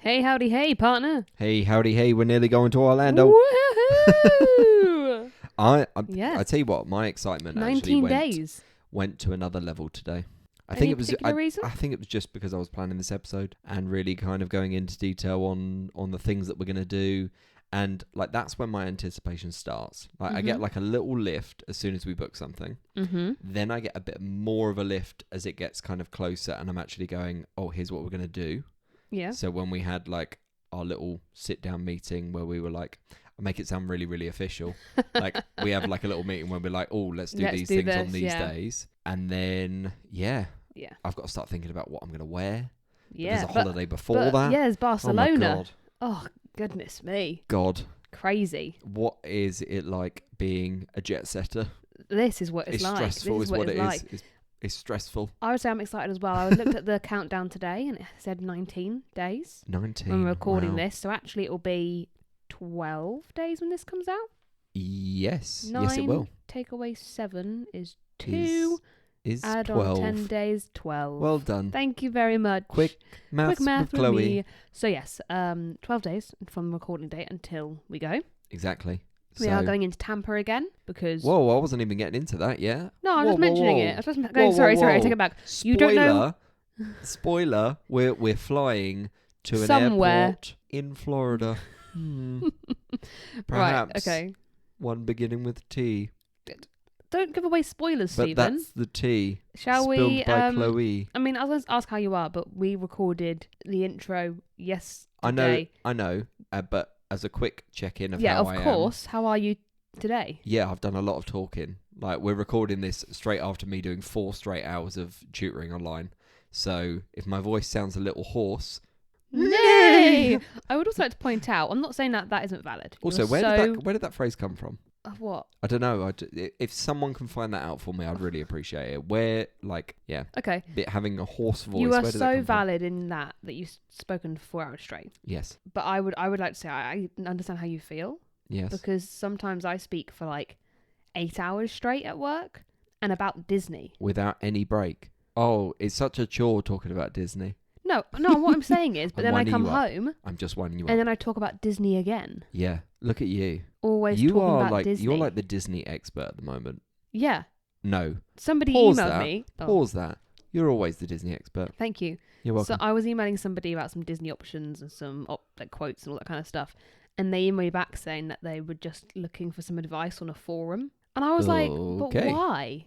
Hey, howdy, hey, partner. Hey, howdy, hey, we're nearly going to Orlando. Woohoo! I Yes. tell you what, my excitement 19 actually days. went to another level today. I Any think it was particular reason? I think it was just because I was planning this episode and really kind of going into detail on the things that we're going to do, and like that's when my anticipation starts. Like I get like a little lift as soon as we book something. Then I get a bit more of a lift as it gets kind of closer, and I'm actually going, oh, here's what we're going to do. Yeah. So when we had like our little sit down meeting where we were like, I'll make it sound really, really official. Like we have like a little meeting where we're like, oh, let's do these things on these days. And then, I've got to start thinking about what I'm going to wear. Yeah. There's a holiday before that. Yeah, it's Barcelona. Oh my God. Oh, goodness me. God. Crazy. What is it like being a jet setter? This is what it's like. Stressful this is what it like. is. It's stressful. I would say I'm excited as well. I looked at the countdown today and it said 19 days. 19. When we're recording wow. this. So actually it will be 12 days when this comes out. Yes. 9, yes, it will. Take away 7 is 2. Is Add 12. on 10 days, 12. Well done. Thank you very much. Quick math with Chloe. Me. So yes, 12 days from recording date until we go. Exactly. We are going into Tampa again because... Whoa, I wasn't even getting into that yet. No, I'm just mentioning it. I was just going, sorry, I take it back. Spoiler, you don't know... Spoiler, we're flying to an airport in Florida. Perhaps right, okay. one beginning with T. Don't give away spoilers, but Stephen. That's the T. Shall spilled we? by Chloe. I mean, I was going to ask how you are, but we recorded the intro yesterday. I know, but as a quick check-in of how I am. Yeah, of course. How are you today? Yeah, I've done a lot of talking. Like, we're recording this straight after me doing 4 straight hours of tutoring online. So, if my voice sounds a little hoarse... Nay! I would also like to point out, I'm not saying that isn't valid. Also, where did that phrase come from? What? I don't know. If someone can find that out for me, I'd really appreciate it. Where, like, yeah. Okay. Having a hoarse voice. You are so valid in that you've spoken for 4 hours straight. Yes. But I would like to say I understand how you feel. Yes. Because sometimes I speak for like 8 hours straight at work and about Disney. Without any break. Oh, it's such a chore talking about Disney. No, what I'm saying is, but then I come home. I'm just winding you up. And then I talk about Disney again. Yeah, look at you. Always talking about Disney. You're like the Disney expert at the moment. Yeah. No. Somebody emailed me. Pause that. You're always the Disney expert. Thank you. You're welcome. So I was emailing somebody about some Disney options and some like quotes and all that kind of stuff. And they emailed me back saying that they were just looking for some advice on a forum. And I was like, but why?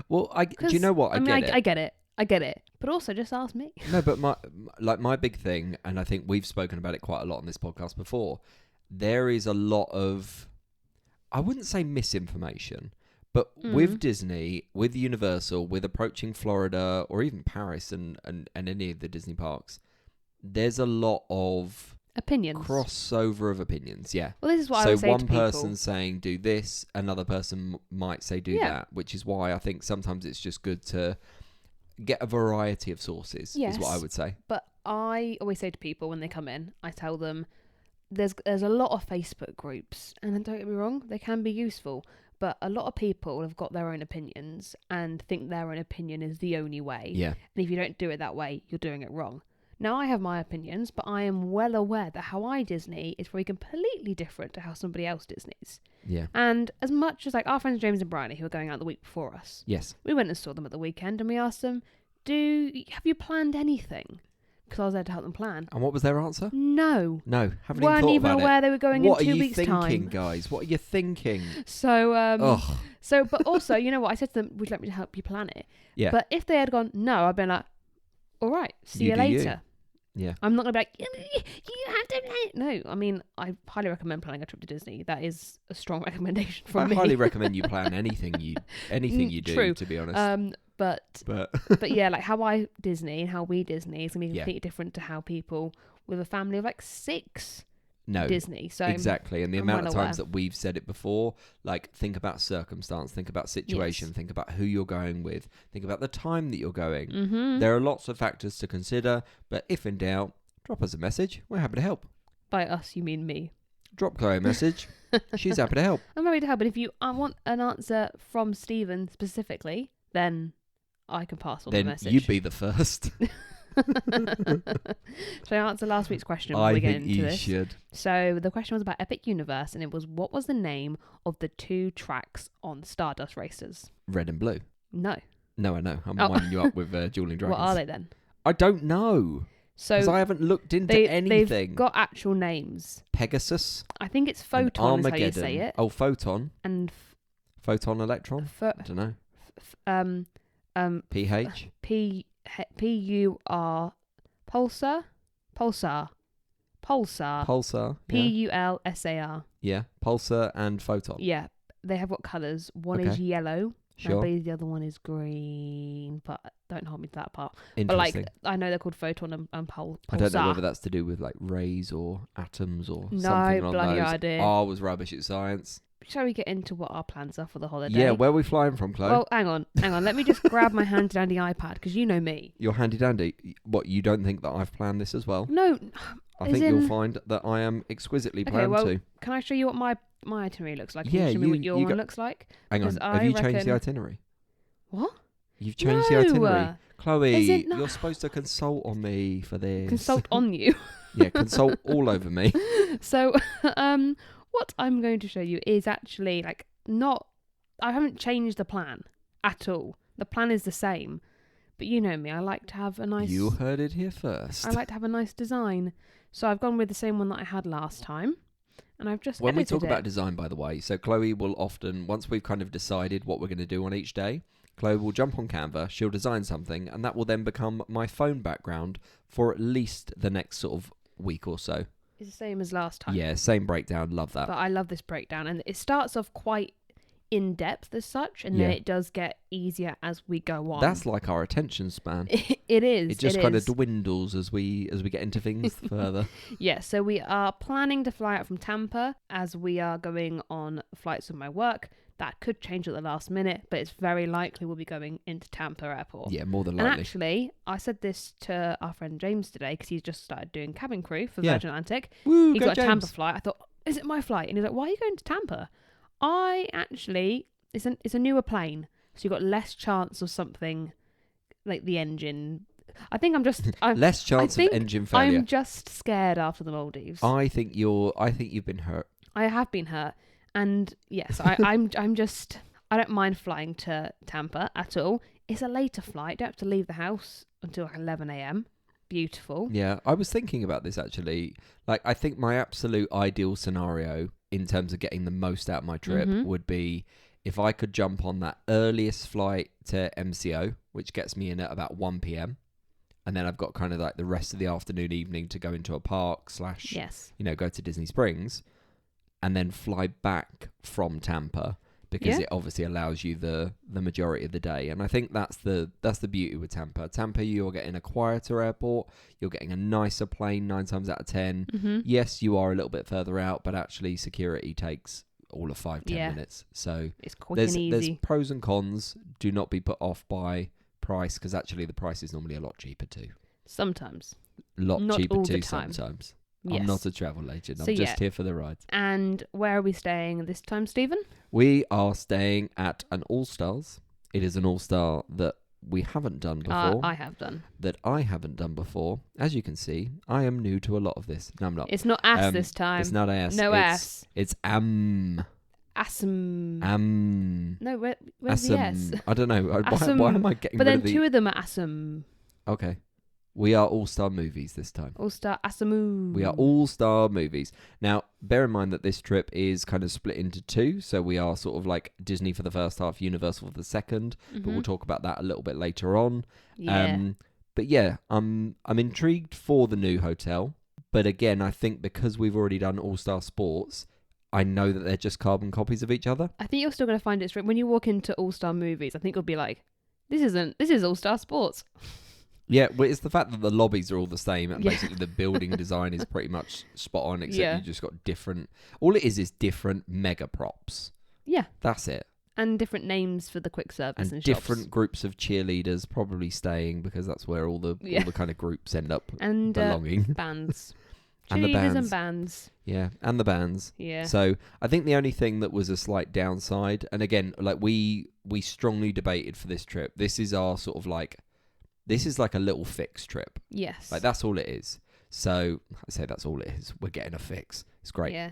Well, do you know what? I get it. But also just ask me. No, but my big thing, and I think we've spoken about it quite a lot on this podcast before, there is a lot of, I wouldn't say misinformation, but with Disney, with Universal, with approaching Florida or even Paris and any of the Disney parks, there's a lot of opinions. Crossover of opinions, yeah. Well, this is what I would say to people. So one person saying do this, another person might say do that, which is why I think sometimes it's just good to get a variety of sources, is what I would say. But I always say to people when they come in, I tell them there's a lot of Facebook groups, and don't get me wrong, they can be useful, but a lot of people have got their own opinions and think their own opinion is the only way. Yeah. And if you don't do it that way, you're doing it wrong. Now, I have my opinions, but I am well aware that how I Disney is very completely different to how somebody else Disneys. Yeah. And as much as like our friends James and Bryony, who were going out the week before us, yes, we went and saw them at the weekend and we asked them, have you planned anything? Because I was there to help them plan. And what was their answer? No. Haven't weren't even even aware they were going in 2 weeks' time. What are you thinking, guys? What are you thinking? So, but also, you know what? I said to them, would you like me to help you plan it? Yeah. But if they had gone, no, I'd been like, all right, see you later. Yeah. I'm not going to be like, you have to plan it. No, I mean, I highly recommend planning a trip to Disney. That is a strong recommendation from me. I highly recommend you plan anything you do, True. to be honest. But yeah, like how I Disney and how we Disney is going to be completely different to how people with a family of like 6 Disney. So exactly. And the amount of times that we've said it before, like think about circumstance, think about situation, think about who you're going with, think about the time that you're going. Mm-hmm. There are lots of factors to consider, but if in doubt, drop us a message. We're happy to help. By us, you mean me. Drop Chloe a message. She's happy to help. I'm happy to help. But if you want an answer from Stephen specifically, then I can pass on the message. Then you'd be the first. Shall I answer last week's question before I we get think into you this? should. So the question was about Epic Universe, and it was, what was the name of the 2 tracks on Stardust Racers? Red and blue. No. No, I know. I'm Oh. winding you up with Dueling Dragons. What are they then? I don't know. Because So I haven't looked into anything. they've got actual names. Pegasus. I think it's and Photon is how you Armageddon. say it. Oh, Photon. And Photon Electron. I don't know. PH. PUR Pulsar. Pulsar. PULSAR. Yeah. Pulsar and Photon. Yeah, they have got colours. One is Okay. yellow. I Sure. believe the other one is green, but don't hold me to that part. But Interesting. like, I know they're called Photon and Pulsar. I don't know whether that's to do with like rays or atoms or No something along bloody those. idea. I was rubbish at science. Shall we get into what our plans are for the holiday? Yeah, where are we flying from, Chloe? Well, hang on. Let me just grab my handy dandy iPad, because you know me. You're handy dandy. What, you don't think that I've planned this as well? No. I as think in- you'll find that I am exquisitely Okay, planned well, to. can I show you what my itinerary looks like? Yeah, Can you show me what you your one go- looks like? Hang on, 'Cause have I you changed the reckon- itinerary? What? You've changed the No. itinerary. Chloe, Is it not- you're supposed to consult on me for this. Consult on you. Yeah, consult all over me. So, what I'm going to show you is actually I haven't changed the plan at all. The plan is the same, but you know me. I like to have a nice. You heard it here first. I like to have a nice design, so I've gone with the same one that I had last time, and I've just When we edited talk about it. design, by the way, so Chloe will often, once we've kind of decided what we're going to do on each day, Chloe will jump on Canva, she'll design something, and that will then become my phone background for at least the next sort of week or so. It's the same as last time. Yeah, same breakdown. Love that. But I love this breakdown, and it starts off quite in depth as such, and then Yeah. it does get easier as we go on. That's like our attention span. It is. It just kind of is. dwindles as we get into things further. Yeah, so we are planning to fly out from Tampa as we are going on flights with my work. That could change at the last minute, but it's very likely we'll be going into Tampa Airport. Yeah, more than And likely. actually, I said this to our friend James today because he's just started doing cabin crew for Yeah. Virgin Atlantic. Woo, He go got a Tampa James. flight. I thought, is it my flight? And he's like, why are you going to Tampa? It's a newer plane, so you've got less chance of something like the engine. Less chance of think engine failure. I'm just scared after the Maldives. I think you've been hurt. I have been hurt, and yes, I'm just. I don't mind flying to Tampa at all. It's a later flight. Don't have to leave the house until like 11 a.m. Beautiful. Yeah, I was thinking about this actually. Like, I think my absolute ideal scenario in terms of getting the most out of my trip Mhm. would be if I could jump on that earliest flight to MCO, which gets me in at about 1 p.m. And then I've got kind of like the rest of the afternoon, evening to go into a park / Yes. go to Disney Springs, and then fly back from Tampa because Yeah. it obviously allows you the majority of the day. And I think that's the beauty with Tampa. Tampa, you're getting a quieter airport, you're getting a nicer plane 9 times out of 10. Mm-hmm. Yes, you are a little bit further out, but actually security takes all of 5-10 Yeah. minutes. So It's quick there's and easy. pros and cons. Do not be put off by price, because actually the price is normally a lot cheaper too. Sometimes. A lot Not cheaper all the too time. sometimes. Yes. I'm not a travel agent. So I'm just yeah. here for the ride. And where are we staying this time, Stephen? We are staying at an All-Stars. It is an All-Star that we haven't done before. I have done. That I haven't done before. As you can see, I am new to a lot of this. No, I'm not. It's not ass this time. It's not ass. No ass. It's Assum. No, where's the S? I don't know. Why Assum. am I getting But rid then of the... two of them are Assum. Okay. We are All-Star Movies this time. All-Star Assamu. We are All-Star Movies. Now, bear in mind that this trip is kind of split into 2. So we are sort of like Disney for the first half, Universal for the second. But we'll talk about that a little bit later on. Yeah. But yeah, I'm intrigued for the new hotel. But again, I think because we've already done All-Star Sports, I know that they're just carbon copies of each other. I think you're still going to find it strange. When you walk into All-Star Movies, I think you'll be like, this is All-Star Sports. Yeah, well, it's the fact that the lobbies are all the same, and Yeah. basically the building design is pretty much spot on, except Yeah. you just got different... All it is different mega props. Yeah. That's it. And different names for the quick service and shops. Different groups of cheerleaders probably staying, because that's where all the kind of groups end up And belonging. bands. And the Cheerleaders bands. and bands. Yeah, and the bands. Yeah. So I think the only thing that was a slight downside, and again, like we strongly debated for this trip. This is our sort of like, this is like a little fix trip. Yes. Like, that's all it is. So I say that's all it is. We're getting a fix. It's great. Yeah.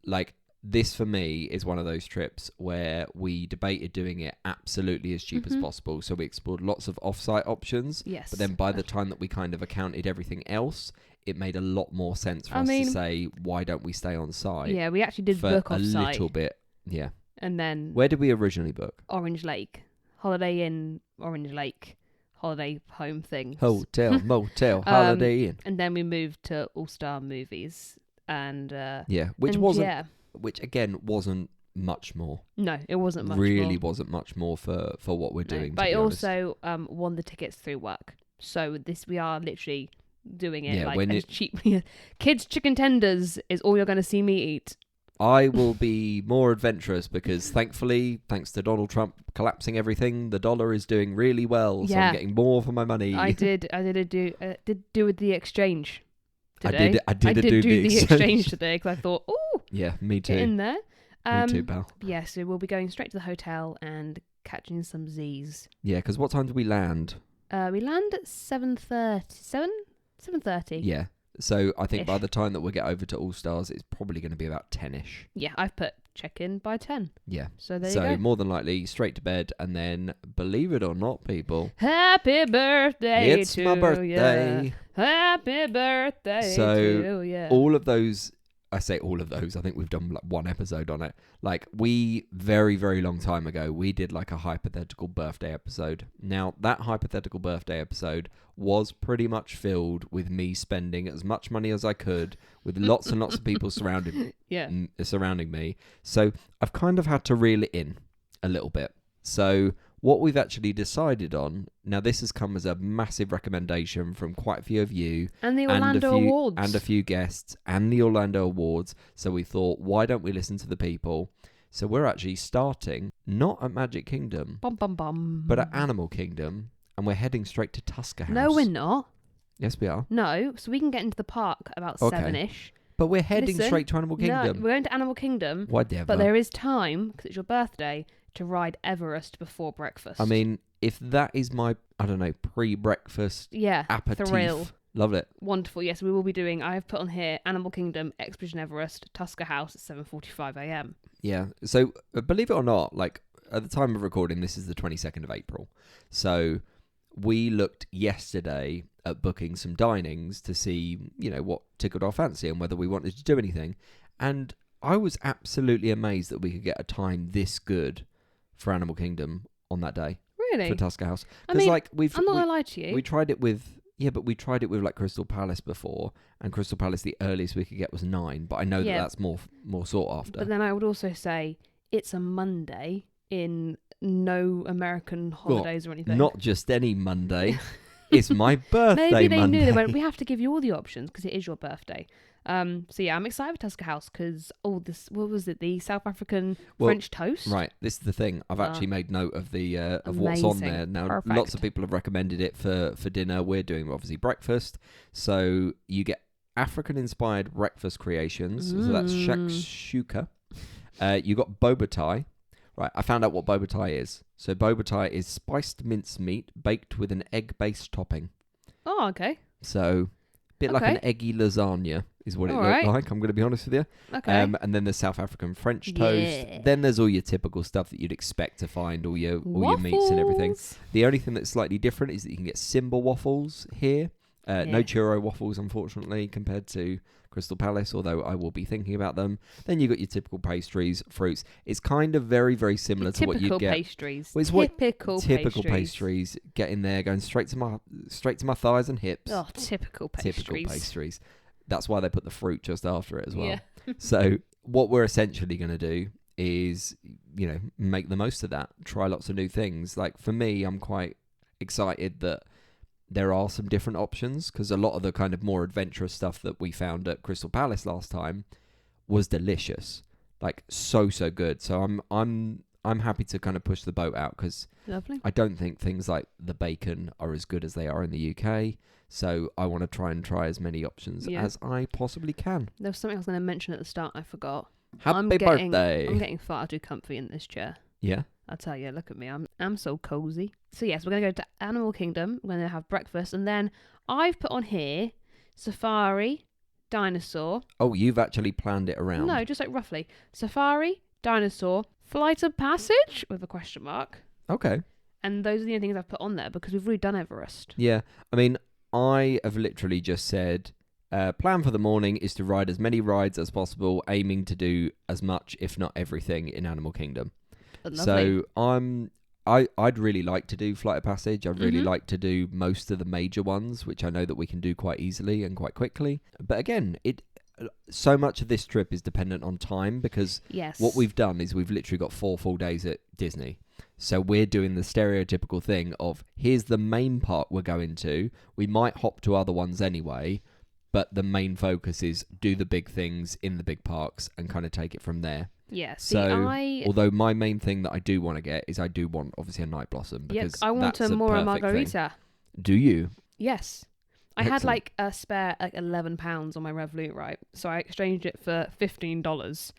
Like, this for me is one of those trips where we debated doing it absolutely as cheap as possible. So we explored lots of off-site options. Yes. But then by the time that we kind of accounted everything else, it made a lot more sense for us to say, why don't we stay on site? Yeah, we actually did for book a off-site. little bit. Yeah. And then... Where did we originally book? Orange Lake. Holiday Inn, Orange Lake. Holiday home thing. Hotel, motel, Holiday Inn. And then we moved to All Star Movies. And... Which again wasn't much more. No, it wasn't much really more. wasn't much more for what we're doing. But to I be honest. also won the tickets through work. So we are literally doing it as cheaply. Kids chicken tenders is all you're going to see me eat. I will be more adventurous because thankfully, thanks to Donald Trump collapsing everything, the dollar is doing really well. So I'm getting more for my money. I did do with the exchange today. I did do the exchange today because I thought, oh, yeah, me too. get in there. Me too, pal. Yeah, so we'll be going straight to the hotel and catching some Z's. Yeah, because what time do we land? We land at 7:30. 7:30. Yeah. So I think by the time that we get over to All Stars, it's probably going to be about 10ish. Yeah, I've put check-in by 10. Yeah. So there you go. So more than likely, straight to bed, and then, believe it or not, people... Happy birthday it's my birthday. Ya. Happy birthday to you. All of those... I say all of those. I think we've done like one episode on it. Like, we, very, very long time ago, we did like a hypothetical birthday episode. Now, that hypothetical birthday episode was pretty much filled with me spending as much money as I could with lots and lots of people surrounding me. So I've kind of had to reel it in a little bit. So what we've actually decided on, now this has come as a massive recommendation from quite a few of you. And the Orlando Awards. And a few guests and the Orlando Awards. So we thought, why don't we listen to the people? So we're actually starting, not at Magic Kingdom, but at Animal Kingdom. And we're heading straight to Tusker House. No, we're not. Yes, we are. No, so we can get into the park about 7ish. But we're heading straight to Animal Kingdom. No, we're going to Animal Kingdom. Whatever. But there is time, because it's your birthday, to ride Everest before breakfast. I mean, if that is my, I don't know, pre-breakfast aperitif. Thrill. Love it. Wonderful. Yes, we will be doing, I have put on here, Animal Kingdom, Expedition Everest, Tusker House at 7:45 a.m. Yeah. So, believe it or not, like, at the time of recording, this is the 22nd of April. So, we looked yesterday at booking some dinings to see, what tickled our fancy and whether we wanted to do anything. And I was absolutely amazed that we could get a time this good for Animal Kingdom on that day. Really? For Tusker House. I mean, like, I'm not going to lie to you. We tried it with... Yeah, but we tried it with like Crystal Palace before, and Crystal Palace, the earliest we could get was 9. But I know that that's more sought after. But then I would also say it's a Monday in no American holidays or anything. Not just any Monday. It's my birthday Monday. Maybe they knew. They went, we have to give you all the options because it is your birthday. So yeah, I'm excited for Tusker House because what was it? The South African French toast. Right, this is the thing. I've actually made note of the of what's on there now. Perfect. Lots of people have recommended it for dinner. We're doing obviously breakfast, so you get African-inspired breakfast creations. So that's shakshuka. You got boba tie. Right, I found out what boba tie is. So boba tie is spiced mincemeat baked with an egg-based topping. Oh, okay. So, a bit like an eggy lasagna is what it looked like, I'm going to be honest with you. Okay. And then there's South African French toast. Then there's all your typical stuff that you'd expect to find, all your meats and everything. The only thing that's slightly different is that you can get Simba waffles here. No churro waffles, unfortunately, compared to Crystal Palace, although I will be thinking about them. Then you got your typical pastries, fruits. It's kind of very, very similar to what you'd get. Pastries. Well, Typical pastries. Get in there, going straight to my thighs and hips. Oh, typical pastries. That's why they put the fruit just after it as well. Yeah. So what we're essentially going to do is, make the most of that. Try lots of new things. Like for me, I'm quite excited that there are some different options because a lot of the kind of more adventurous stuff that we found at Crystal Palace last time was delicious, like so good. So I'm happy to kind of push the boat out because I don't think things like the bacon are as good as they are in the UK. So I want to try as many options as I possibly can. There was something I was going to mention at the start. I forgot. Happy birthday! I'm getting far too comfy in this chair. Yeah. I'll tell you, look at me. I'm so cozy. So yes, we're gonna go to Animal Kingdom. We're gonna have breakfast, and then I've put on here safari, dinosaur. Oh, you've actually planned it around. No, just like roughly safari, dinosaur, flight of passage with a question mark. Okay. And those are the only things I've put on there because we've already done Everest. Yeah. I mean, I have literally just said, plan for the morning is to ride as many rides as possible, aiming to do as much, if not everything, in Animal Kingdom. Lovely. So I'd really like to do Flight of Passage. I'd really like to do most of the major ones, which I know that we can do quite easily and quite quickly. But again, so much of this trip is dependent on time because yes. what we've done is we've literally got 4 full days at Disney. So we're doing the stereotypical thing of here's the main park we're going to. We might hop to other ones anyway, but the main focus is do the big things in the big parks and kind of take it from there. Yeah. So, although my main thing that I do want to get is I do want obviously a night blossom because I want that's a Mora perfect margarita. thing. Do you? Yes. I Excellent. had like a spare like £11 on my Revolut, right? So I exchanged it for $15,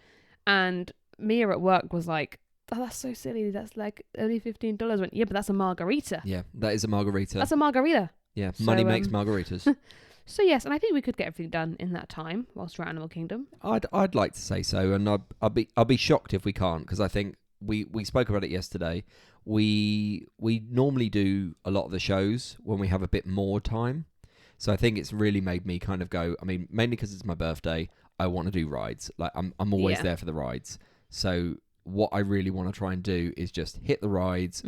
and Mia at work was like, "Oh, that's so silly. That's like only $15." Went, yeah, but that's a margarita. Yeah, that is a margarita. That's a margarita. Yeah, So, money makes margaritas. So yes, and I think we could get everything done in that time whilst we're at Animal Kingdom. I'd like to say so, and I'll be shocked if we can't because I think we spoke about it yesterday. We normally do a lot of the shows when we have a bit more time, so I think it's really made me kind of go. I mean, mainly because it's my birthday, I want to do rides. Like I'm always there for the rides. So what I really want to try and do is just hit the rides,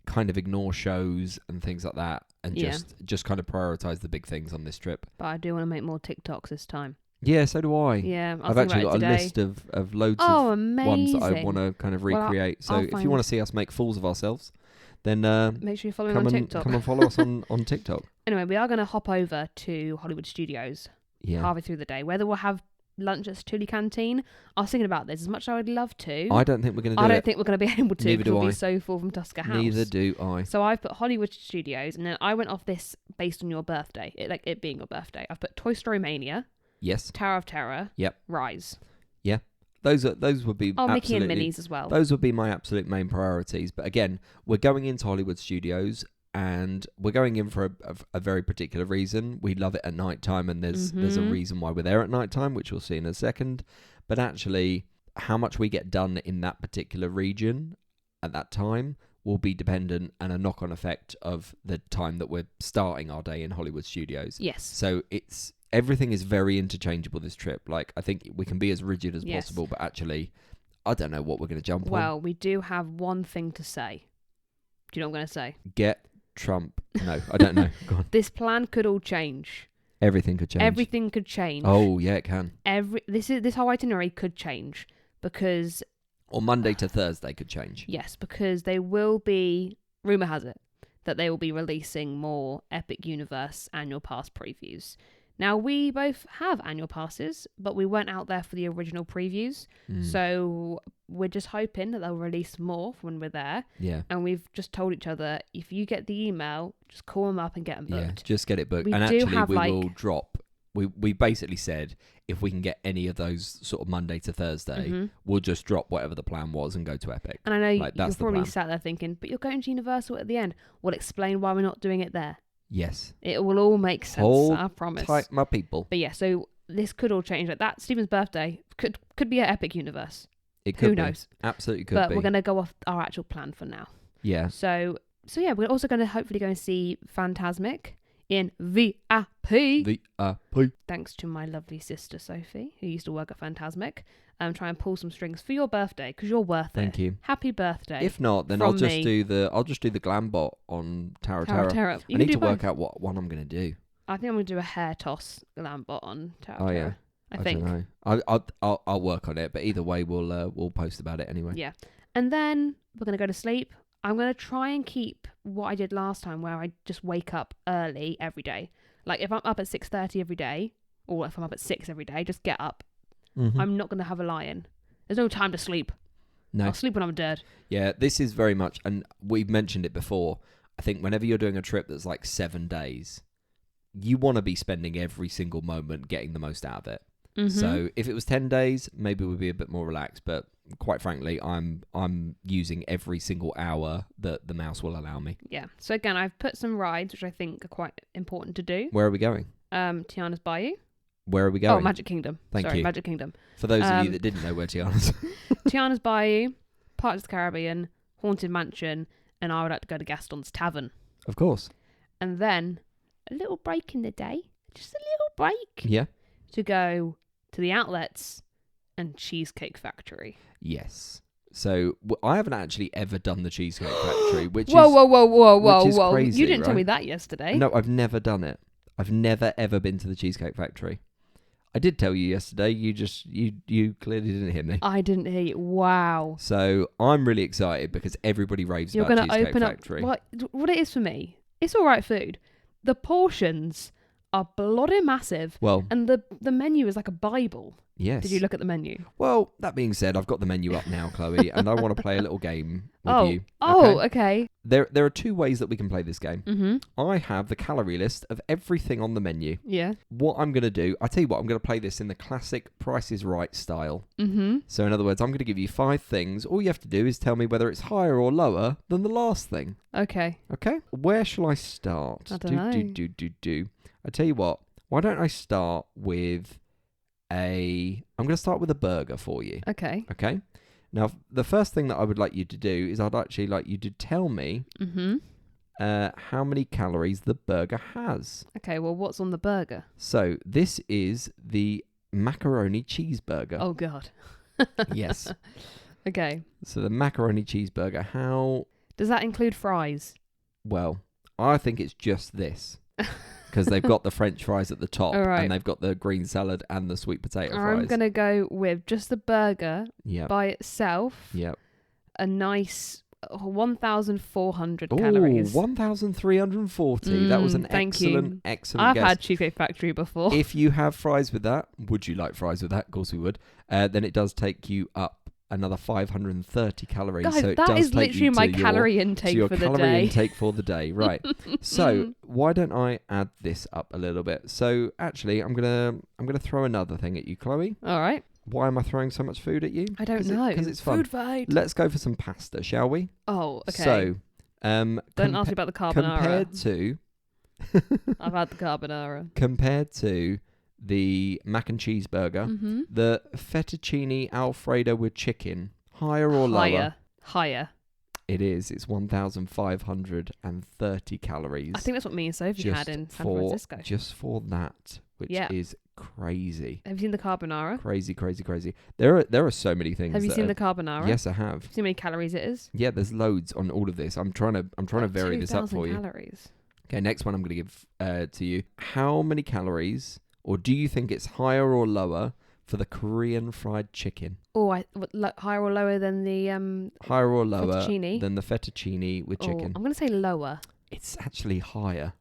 kind of ignore shows and things like that, and just kind of prioritize the big things on this trip. But I do want to make more TikToks this time. Yeah, so do I. Yeah, I've actually got a list of loads of ones that I want to kind of recreate. So if you want to see us make fools of ourselves, then make sure you follow me on TikTok. Come and follow us on TikTok. Anyway, we are going to hop over to Hollywood Studios halfway through the day. Whether we'll have lunch at Stuli Canteen, I was thinking about this. As much as I would love to, I don't think we're going to do it. I don't think we're going to be able to. Neither do we'll I. be so full from Tusker House. Neither do I. So I've put Hollywood Studios, and then I went off this based on your birthday, it being your birthday. I've put Toy Story Mania. Yes. Tower of Terror. Yep. Rise. Yeah. Those would be Mickey and Minnie's as well. Those would be my absolute main priorities. But again, we're going into Hollywood Studios and we're going in for a very particular reason. We love it at night time, and there's a reason why we're there at night time, which we'll see in a second. But actually, how much we get done in that particular region at that time will be dependent and a knock-on effect of the time that we're starting our day in Hollywood Studios. Yes. So everything is very interchangeable this trip. Like, I think we can be as rigid as possible, but actually, I don't know what we're going to jump on. Well, we do have one thing to say. Do you know what I'm going to say? Get Trump. No, I don't know. Go on. This plan could all change. Everything could change. Everything could change. Oh, yeah, it can. This whole itinerary could change because... Or Monday to Thursday could change. Yes, because they will be... Rumour has it that they will be releasing more Epic Universe annual pass previews. Now, we both have annual passes, but we weren't out there for the original previews. So we're just hoping that they'll release more when we're there. Yeah. And we've just told each other, if you get the email, just call them up and get them booked. Yeah, just get it booked. We and do actually, have, we will drop. We basically said if we can get any of those sort of Monday to Thursday, we'll just drop whatever the plan was and go to Epic. And I know you're probably plan. sat there thinking, but you're going to Universal at the end. We'll explain why we're not doing it there. Yes. It will all make sense, Hold I promise. tight, my people. But yeah, so this could all change. Like that, Stephen's birthday could be at Epic Universe. It could Who be. knows? Absolutely could but be. We're going to go off our actual plan for now. Yeah. So yeah, we're also going to hopefully go and see Fantasmic in VIP. VIP. Thanks to my lovely sister Sophie, who used to work at Fantasmic. Try and pull some strings for your birthday because you're worth it. Thank you. Happy birthday. If not, then I'll just do the glam bot on Tower of Terror. I need to work out what one I'm going to do. I think I'm going to do a hair toss glam bot on Tower of Terror. Yeah. I think. Don't know. I'll work on it, but either way, we'll post about it anyway. Yeah, and then we're going to go to sleep. I'm going to try and keep what I did last time, where I just wake up early every day. Like if I'm up at 6:30 every day, or if I'm up at 6 every day, just get up. I'm not going to have a lie-in. There's no time to sleep. No. I'll sleep when I'm dead. Yeah, this is very much, and we've mentioned it before, I think whenever you're doing a trip that's like 7 days, you want to be spending every single moment getting the most out of it. So if it was 10 days, maybe we'd be a bit more relaxed, but quite frankly, I'm using every single hour that the mouse will allow me. Yeah. So again, I've put some rides which I think are quite important to do. Where are we going? Tiana's Bayou. Where are we going? Oh, Magic Kingdom. Thank Sorry, you. Magic Kingdom. For those of you that didn't know where Tiana's. Tiana's Bayou, Pirates of the Caribbean, Haunted Mansion, and I would like to go to Gaston's Tavern. Of course. And then a little break in the day, just a little break, Yeah. to go to the outlets and Cheesecake Factory. Yes. So I haven't actually ever done the Cheesecake Factory, which whoa. crazy, You didn't tell right? me that yesterday. No, I've never done it. I've never ever been to the Cheesecake Factory. I did tell you yesterday. You clearly didn't hear me. I didn't hear you. Wow. So I'm really excited because everybody raves You're about going to Cheesecake open Factory. up. What it is for me, it's all right food. The portions are bloody massive. Well, And the menu is like a Bible. yes. Did you look at the menu? Well, that being said, I've got the menu up now, Chloe, and I want to play a little game with you. Oh, okay. There are two ways that we can play this game. Mm-hmm. I have the calorie list of everything on the menu. Yeah. What I'm going to do, I tell you what, I'm going to play this in the classic Price is Right style. Mm-hmm. So in other words, I'm going to give you 5 things. All you have to do is tell me whether it's higher or lower than the last thing. Okay. Okay? Where shall I start? I don't know. I tell you what, why don't I start with I'm going to start with a burger for you. Okay. Okay? Now, the first thing that I would like you to do is I'd actually like you to tell me Mm-hmm. how many calories the burger has. Okay, well, what's on the burger? So, this is the macaroni cheeseburger. Oh, God. Yes. Okay. So, the macaroni cheeseburger, how... Does that include fries? Well, I think it's just this. Because they've got the French fries at the top, All right. and they've got the green salad and the sweet potato fries. I'm going to go with just the burger Yep. by itself. Yep. A nice 1,400 Ooh, calories. 1,340. That was an thank you. excellent I've guess. had Cheesecake Factory before. If you have fries with that, would you like fries with that? Of course we would. Then it does take you up another 530 calories. Guys, so it that does is take literally you my to calorie your, intake to your for the calorie day. intake for the day. Right. So why don't I add this up a little bit? So actually, I'm gonna throw another thing at you, Chloe. All right. Why am I throwing so much food at you? I don't know. Because it's fun. Food fight. Let's go for some pasta, shall we? Oh, okay. So, don't ask me about the carbonara. I've had the carbonara. compared to the mac and cheese burger, Mm-hmm. the fettuccine alfredo with chicken, higher or lower? Higher. It is. It's 1,530 calories. I think that's what me and Sophie had in San Francisco. Just for that, which Yeah. is crazy. Have you seen the carbonara? Crazy. There are so many things. Have you seen the carbonara? Yes, I have. See how many calories it is? Yeah, there's loads on all of this. I'm trying to vary this up for you. Calories. Okay, next one I'm going to give to you. How many calories, or do you think it's higher or lower for the Korean fried chicken? Oh, higher or lower than the Higher or lower fettuccine? than the fettuccine with chicken? I'm going to say lower. It's actually higher.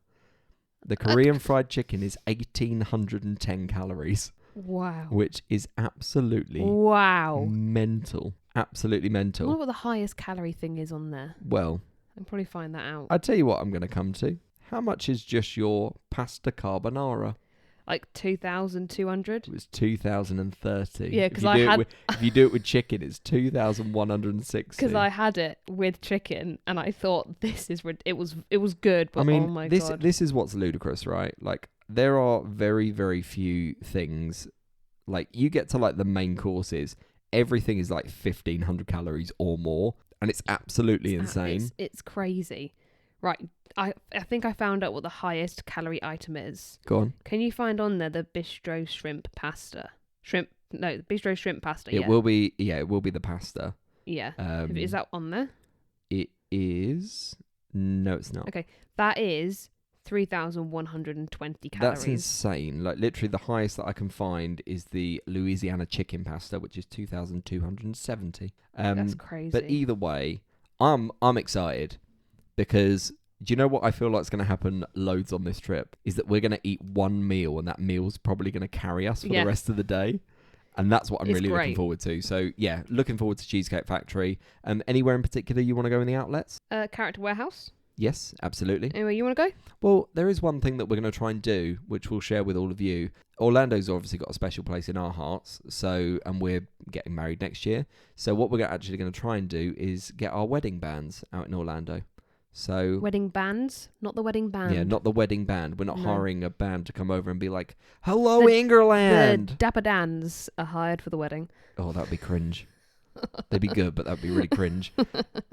The Korean fried chicken is 1,810 calories, Wow. which is absolutely mental. Absolutely I mental. wonder what the highest calorie thing is on there. Well, I'll probably find that out. I'll tell you what I'm going to come to. How much is just your pasta carbonara? Like 2,200. It was 2,030. Yeah, because I had... if you do it with chicken, it's 2,160. Because I had it with chicken, and I thought it was good, but I mean, oh my this god, this is what's ludicrous, right? Like there are very very few things. Like you get to like the main courses, everything is like 1,500 calories or more, and it's absolutely insane. It's crazy, right? I think I found out what the highest calorie item is. Go on. Can you find on there the bistro shrimp pasta? Bistro shrimp pasta. It will be the pasta. Yeah. Is that on there? It is. No, it's not. Okay, that is 3,120 calories. That's insane. Like literally, the highest that I can find is the Louisiana chicken pasta, which is 2,270. That's crazy. But either way, I'm excited because do you know what I feel like is going to happen loads on this trip? Is that we're going to eat one meal, and that meal's probably going to carry us for the rest of the day. And that's what I'm really looking forward to. So, yeah, looking forward to Cheesecake Factory. Anywhere in particular you want to go in the outlets? Character Warehouse. Yes, absolutely. Anyway, you want to go? Well, there is one thing that we're going to try and do, which we'll share with all of you. Orlando's obviously got a special place in our hearts, and we're getting married next year. So what we're actually going to try and do is get our wedding bands out in Orlando. So Wedding bands, not the wedding band. yeah, not the wedding band. We're not No. hiring a band to come over and be like, "Hello, The Ingerland." Dapper Dans are hired for the wedding. Oh, that'd be cringe. They'd be good, but that'd be really cringe.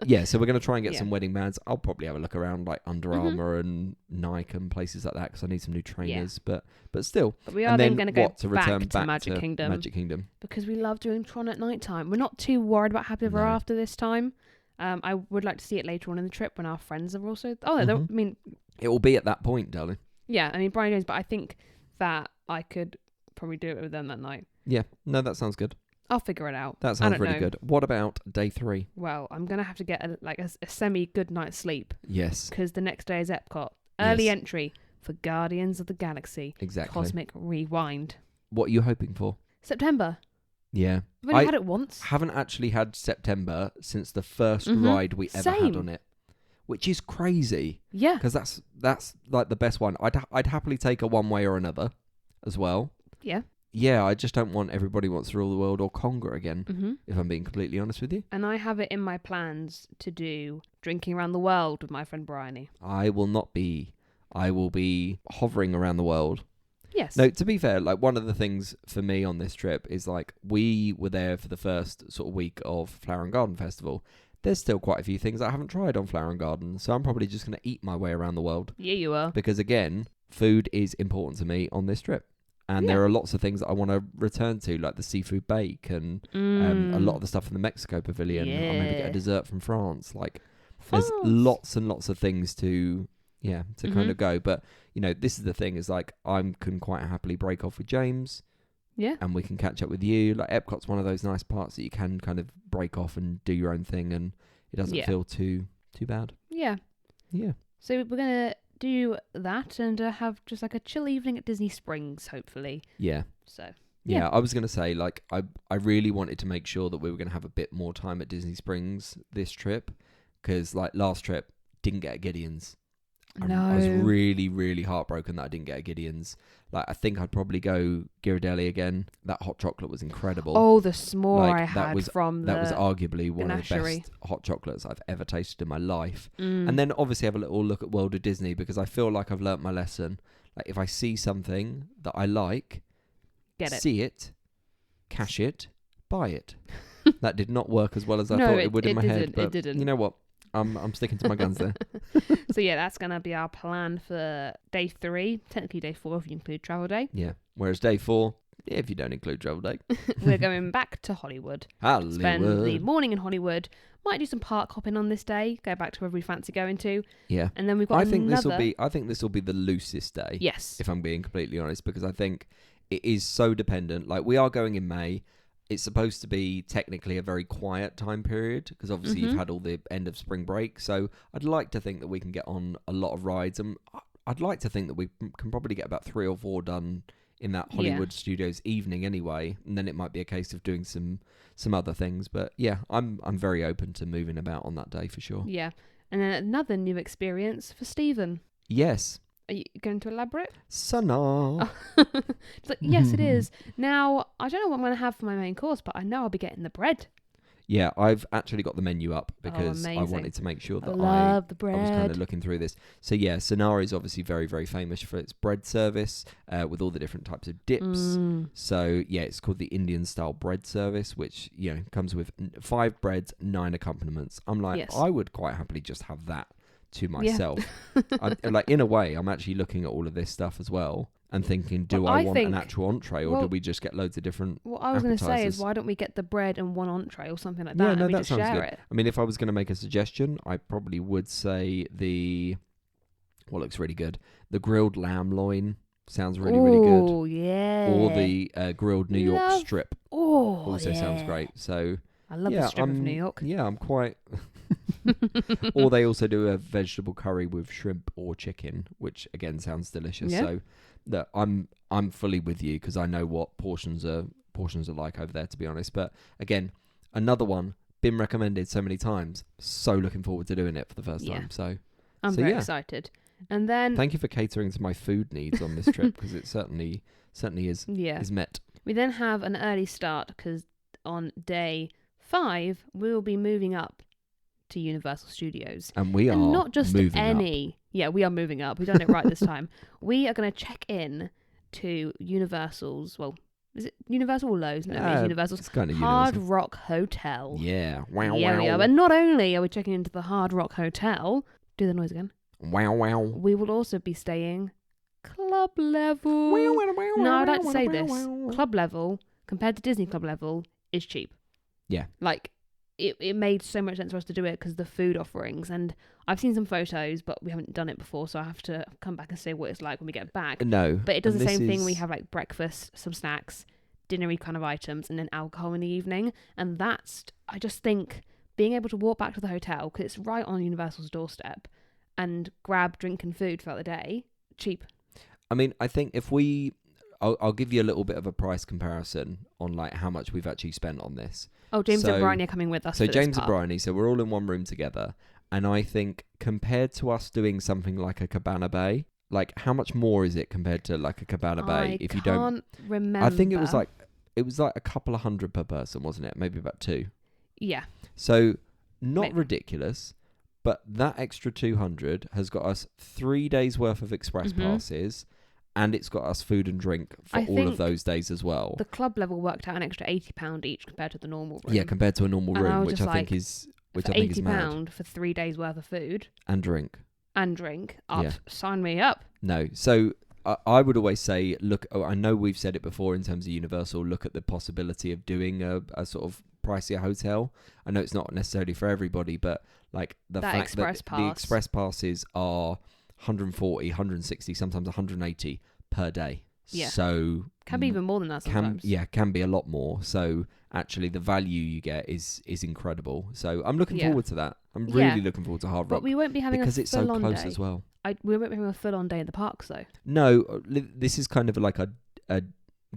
Yeah, so we're going to try and get Yeah. some wedding bands. I'll probably have a look around like Under Armour and Nike and places like that because I need some new trainers. But still. But we are And then then going to go what, to return back to back Magic to Kingdom Magic Kingdom. because we love doing Tron at night time. We're not too worried about Happy Ever No. After this time. I would like to see it later on in the trip when our friends are also. Oh, no, I mean, It will be at that point, darling. yeah, I mean Brian Jones, but I think that I could probably do it with them that night. Yeah, no, that sounds good. I'll figure it out. That I sounds don't really know. good. What about day 3? Well, I'm gonna have to get a semi good night's sleep Yes, because the next day is Epcot. Early Yes. entry for Guardians of the Galaxy exactly. Cosmic Rewind. What are you hoping for? September. Yeah. I've only I had it once. haven't actually had September since the first Mhm. ride we ever had Same. on it, which is crazy Yeah. because that's like the best one. I'd happily take a one way or another as well. Yeah. Yeah, I just don't want Everybody Wants to Rule the World or Conga again, Mhm. if I'm being completely honest with you. And I have it in my plans to do Drinking Around the World with my friend Bryony. I will not be. I will be hovering around the world. Yes. No, to be fair, like one of the things for me on this trip is like we were there for the first sort of week of Flower and Garden Festival. There's still quite a few things I haven't tried on Flower and Garden, so I'm probably just going to eat my way around the world Yeah, you are. because again, food is important to me on this trip. And there are lots of things that I want to return to, like the seafood bake and a lot of the stuff in the Mexico Pavilion. Or maybe get Yeah. a dessert from France. Like, France. there's lots and lots of things to kind of go. But, this is the thing is like, can quite happily break off with James Yeah. and we can catch up with you. Like, Epcot's one of those nice parts that you can kind of break off and do your own thing and it doesn't Yeah. feel too bad. Yeah. Yeah. So we're gonna do that and have just like a chill evening at Disney Springs, hopefully. Yeah. So Yeah, I was going to say, like, I really wanted to make sure that we were going to have a bit more time at Disney Springs this trip. Because, like, last trip, didn't get a Gideon's. I was really, really heartbroken that I didn't get a Gideon's. Like, I think I'd probably go Ghirardelli again. That hot chocolate was incredible. Oh, the s'more Like, I that had was- from that was the arguably one of the ganachery. best hot chocolates I've ever tasted in my life. Mm. And then, obviously, have a little look at World of Disney because I feel like I've learnt my lesson. Like, if I see something that I like, Get it. see it, cash it, buy it. That did not work as well as I No, thought it would in my head. didn't, But it didn't. you know what? I'm sticking to my guns there. So yeah, that's gonna be our plan for day 3. Technically day 4 if you include travel day. Yeah. Whereas day 4, if you don't include travel day, We're going back to Hollywood. Spend the Hollywood. morning in Hollywood. Might do some park hopping on this day. Go back to wherever we fancy going to. Yeah. And then we've got I think this another. will be the loosest day. Yes. If I'm being completely honest, because I think it is so dependent. Like, we are going in May. It's supposed to be technically a very quiet time period because obviously you've had all the end of spring break. So I'd like to think that we can get on a lot of rides, and I'd like to think that we can probably get about 3 or 4 done in that Hollywood Studios evening anyway, and then it might be a case of doing some other things. But yeah, I'm very open to moving about on that day for sure. Yeah. And then another new experience for Stephen. Yes. Are you going to elaborate? Sana. It's like, yes, it is. Now, I don't know what I'm going to have for my main course, but I know I'll be getting the bread. Yeah, I've actually got the menu up because I amazing. wanted to make sure that I love the I was kind bread. of looking through this. So yeah, Sonara is obviously very, very famous for its bread service with all the different types of dips. Mm. So yeah, it's called the Indian style bread service, which comes with 5 breads, 9 accompaniments. I'm like, Yes. I would quite happily just have that to myself. Like, in a way, I'm actually looking at all of this stuff as well and thinking, do Well, I I want an think- actual entree, or do we just get loads of different? What I was going to say is, appetizers. why don't we get the bread and one entree or something like that, Yeah, and no, we that just sounds share good. it? I mean, if I was going to make a suggestion, I probably would say what looks really good, the grilled lamb loin sounds really, really good. Oh, yeah. Or the grilled New York Love- strip Oh, also sounds yeah. great. So I love yeah, the strip of New York. Yeah, I'm quite. Or they also do a vegetable curry with shrimp or chicken, which again sounds delicious. Yeah. So that I'm fully with you because I know what portions are like over there, to be honest. But again, another one been recommended so many times. So looking forward to doing it for the first Yeah. time. So I'm very excited. And then thank you for catering to my food needs on this trip, because it certainly is met. We then have an early start because on day 5 we will be moving up to Universal Studios, And we are not just moving any. up. Yeah, we are moving up. We've done it right this time. We are going to check in to Universal's. Well, is it Universal or Lowe's? No, it's Universal's It's kind of Hard universal. Rock Hotel. Yeah. Wow, Yeah, we wow. are. But not only are we checking into the Hard Rock Hotel, do the noise again. Wow, wow. We will also be staying club level. No, I'd like to say this. Club level, compared to Disney Club level, is cheap. Yeah. Like, it made so much sense for us to do it because the food offerings. And I've seen some photos, but we haven't done it before, so I have to come back and say what it's like when we get back. No. But it does the same thing. We have, like, breakfast, some snacks, dinnery kind of items, and then alcohol in the evening. And that's, I just think, being able to walk back to the hotel, because it's right on Universal's doorstep, and grab drink and food throughout the day, cheap. I mean, I think if I'll give you a little bit of a price comparison on like how much we've actually spent on this. Oh, James and Bryony are coming with us. So for James this and Bryony, so we're all in one room together. And I think compared to us doing something like a Cabana Bay, like how much more is it compared to like a Cabana Bay? If you don't remember. I think it was like a couple of $100 per person, wasn't it? Maybe about $2. Yeah. So not ridiculous. But that extra 200 has got us 3 days worth of express passes, and it's got us food and drink for all of those days as well. The club level worked out an extra £80 each compared to the normal room. Yeah, compared to a normal room, which I think is mad. £80 for 3 days worth of food and drink. Up. Yeah. Sign me up. No, so I would always say, look. I know we've said it before in terms of Universal. Look at the possibility of doing a sort of pricier hotel. I know it's not necessarily for everybody, but like the fact that the express passes are 140, 160, sometimes 180 per day. Yeah. So can be even more than that sometimes. Can be a lot more. So actually the value you get is incredible. So I'm looking forward to that. I'm really looking forward to Hard Rock. But we won't be having because a it's so close day. As well. We won't be having a full-on day in the parks though. No, this is kind of like a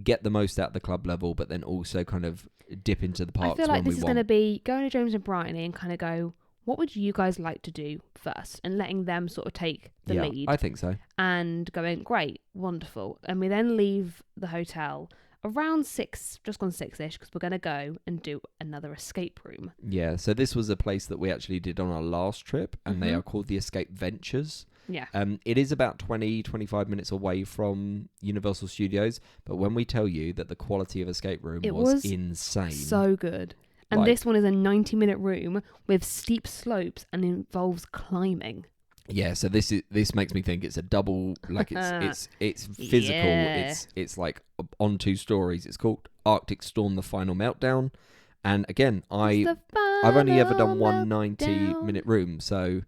get the most out of the club level, but then also kind of dip into the parks. I feel like this is going to be going to James and Bryony and kind of go, what would you guys like to do first? And letting them sort of take the lead. I think so. And going, great, wonderful. And we then leave the hotel around 6, just gone 6-ish, because we're going to go and do another escape room. Yeah, so this was a place that we actually did on our last trip, and they are called the Escape Ventures. Yeah. It is about 20-25 minutes away from Universal Studios, but when we tell you that the quality of escape room was insane. So good. And this one is a 90-minute room with steep slopes and involves climbing. Yeah, so this makes me think it's a double, like it's physical. Yeah. It's like on 2 stories. It's called Arctic Storm: The Final Meltdown, and again, I've only ever done one 90-minute room, so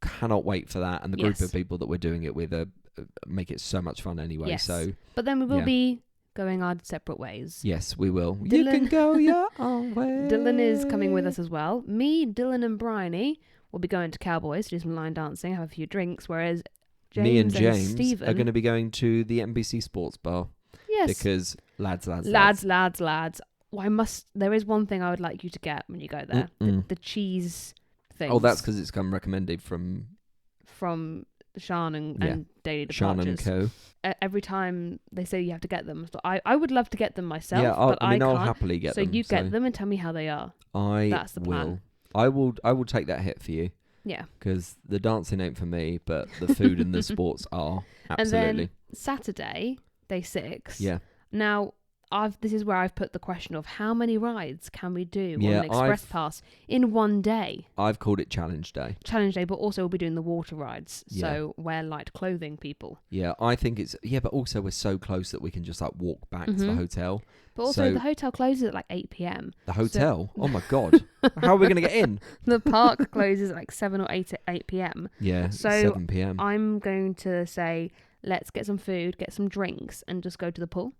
cannot wait for that. And the group of people that we're doing it with make it so much fun anyway. Yes. So, but then we will be going our separate ways. Yes, we will. You can go your own way. Dylan is coming with us as well. Me, Dylan, and Bryony will be going to Cowboys to do some line dancing, have a few drinks, whereas me and James Stephen are going to be going to the NBC Sports Bar. Yes. Because lads. Well, there is one thing I would like you to get when you go there. The cheese things. Oh, that's because it's come recommended from Sean and Daily Departures. Sean and Co. Every time they say you have to get them, so I would love to get them myself. Yeah, but I I'll can't. happily get them. So you get them and tell me how they are. That's the plan. I will take that hit for you. Yeah. Because the dancing ain't for me, but the food and the sports are. Absolutely. And then Saturday, day 6. Yeah. Now, this is where I've put the question of how many rides can we do on an express pass in one day? I've called it Challenge Day. Challenge Day, but also we'll be doing the water rides. Yeah. So wear light clothing, people. Yeah, I think it's... Yeah, but also we're so close that we can just like walk back to the hotel. But also the hotel closes at like 8 p.m. The hotel? Oh my God. How are we going to get in? The park closes at like 7 or 8 p.m. Yeah, so 7 p.m. I'm going to say, let's get some food, get some drinks, and just go to the pool.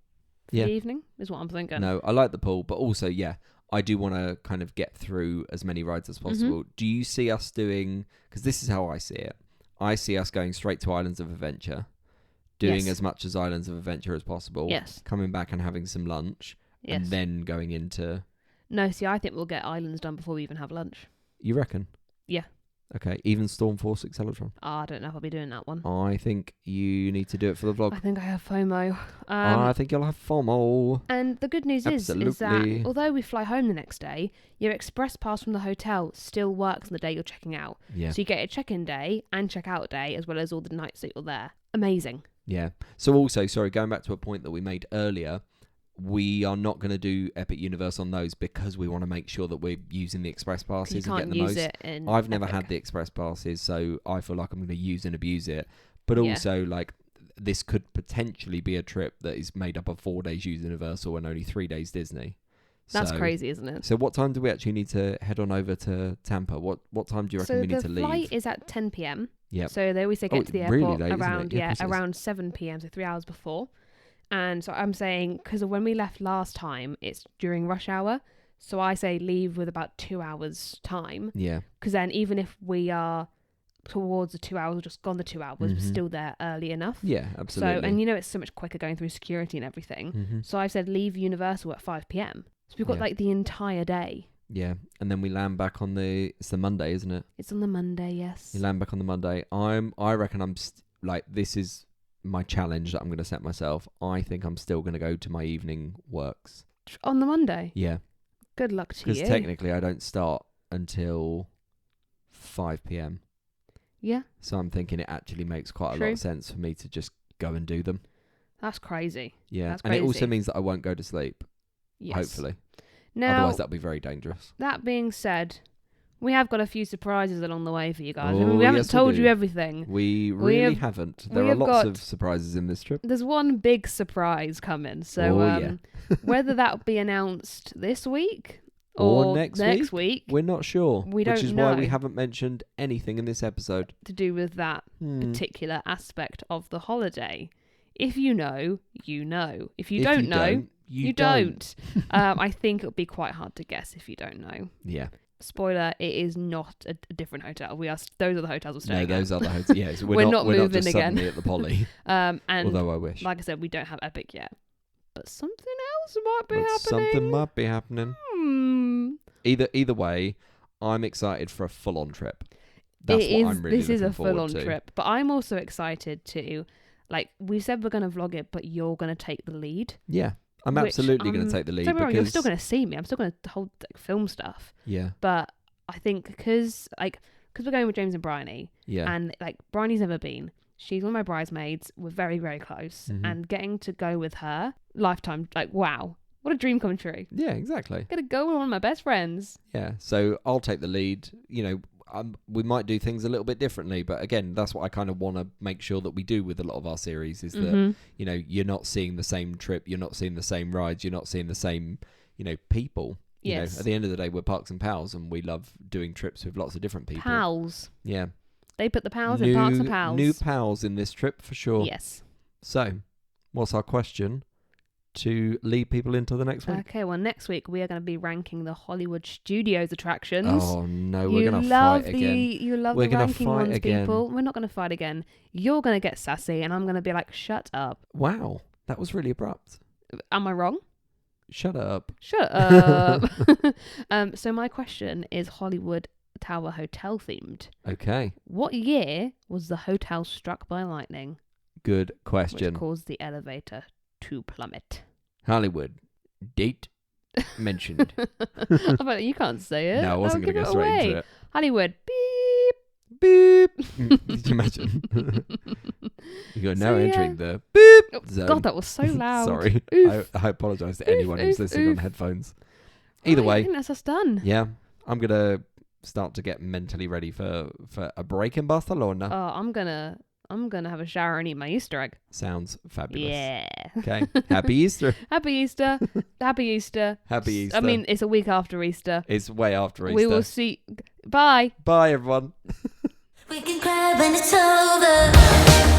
The evening is what I'm thinking. No, I like the pool, but also, I do want to kind of get through as many rides as possible. Do you see us doing, because this is how I see it, I see us going straight to Islands of Adventure, doing as much as Islands of Adventure as possible, coming back and having some lunch, and then going into... No, see, I think we'll get Islands done before we even have lunch. You reckon? Yeah. Okay, even Storm Force Acceleratron. I don't know if I'll be doing that one. I think you need to do it for the vlog. I think I have FOMO. I think you'll have FOMO. And the good news is that Absolutely. although we fly home the next day, your express pass from the hotel still works on the day you're checking out. Yeah. So you get a check-in day and check-out day, as well as all the nights that you're there. Amazing. Yeah. So also, sorry, going back to a point that we made earlier, we are not going to do Epic Universe on those because we want to make sure that we're using the express passes You and can't getting the use most. it in I've never Epic. had the express passes, so I feel like I'm going to use and abuse it. But also, like, this could potentially be a trip that is made up of 4 days Universal and only 3 days Disney. That's crazy, isn't it? So what time do we actually need to head on over to Tampa? What time do you reckon we need to leave? So the flight is at 10 p.m. Yep. So they always say get to the really airport late, around around 7 p.m. So 3 hours before. And so I'm saying, because when we left last time, it's during rush hour. So I say leave with about 2 hours time. Yeah. Because then even if we are towards the 2 hours or just gone the 2 hours, we're still there early enough. Yeah, absolutely. So, and it's so much quicker going through security and everything. So I've said leave Universal at 5 p.m. So we've got like the entire day. Yeah, and then we land back on it's the Monday, isn't it? It's on the Monday, yes. You land back on the Monday. I reckon I'm this is my challenge that I'm going to set myself. I think I'm still going to go to my evening works. On the Monday? Yeah. Good luck to you. Because technically I don't start until 5 p.m. Yeah. So I'm thinking it actually makes quite a lot of sense for me to just go and do them. That's crazy. Yeah. That's and crazy. it also means that I won't go to sleep. Yes. Hopefully. Now, otherwise that'd be very dangerous. That being said, we have got a few surprises along the way for you guys. Oh, I mean, we haven't yes, we told do. you everything. We really haven't. There are lots of surprises in this trip. There's one big surprise coming. So whether that'll be announced this week or next week, we're not sure. We don't know. Which is why we haven't mentioned anything in this episode to do with that particular aspect of the holiday. If you know, you know. If you don't know, you don't. I think it'll be quite hard to guess if you don't know. Yeah. Spoiler, it is not a different hotel. Those are the hotels we're staying at. No, those are the hotels. Yeah, so we're not moving just again. Suddenly at the Poly. And although I wish. Like I said, we don't have Epic yet. But something else might be happening. Something might be happening. Either way, I'm excited for a full-on trip. That's what I'm really looking forward to. This is a full-on trip. But I'm also excited to, like, we said we're going to vlog it, but you're going to take the lead. Yeah. I'm absolutely going to take the lead. Don't get me wrong, you're still going to see me. I'm still going to film stuff. Yeah. But I think because we're going with James and Bryony. Yeah. And like Bryony's never been. She's one of my bridesmaids. We're very, very close. And getting to go with her, lifetime, like, wow. What a dream come true. Yeah, exactly. Gonna go with one of my best friends. Yeah. So I'll take the lead. We might do things a little bit differently, but again, that's what I kind of want to make sure that we do with a lot of our series is that, you're not seeing the same trip, you're not seeing the same rides, you're not seeing the same, people. Yes. At the end of the day, we're Parks and Pals and we love doing trips with lots of different people. Pals. Yeah. They put the pals in Parks and Pals. New pals in this trip for sure. Yes. So, what's our question to lead people into the next week? Okay, well, next week we are going to be ranking the Hollywood Studios attractions. Oh no, we're going to fight again. You love the ranking ones, people. We're not going to fight again. You're going to get sassy and I'm going to be like, shut up. Wow, that was really abrupt. Am I wrong? Shut up. Shut up. So my question is Hollywood Tower Hotel themed. Okay. What year was the hotel struck by lightning? Good question. Which caused the elevator to plummet. Hollywood. Date mentioned. I bet you can't say it. No, I wasn't going to go straight into it. Hollywood. Beep. Beep. Did you imagine? You're now entering the beep zone. God, that was so loud. Sorry. I apologise to anyone who's listening on headphones. Either way. I think that's us done. Yeah. I'm going to start to get mentally ready for a break in Barcelona. Oh, I'm gonna have a shower and eat my Easter egg. Sounds fabulous. Yeah. Okay. Happy Easter. Happy Easter. Happy Easter. Happy Easter. I mean, it's a week after Easter. It's way after Easter. We will see. Bye. Bye, everyone. We can cry when it's over.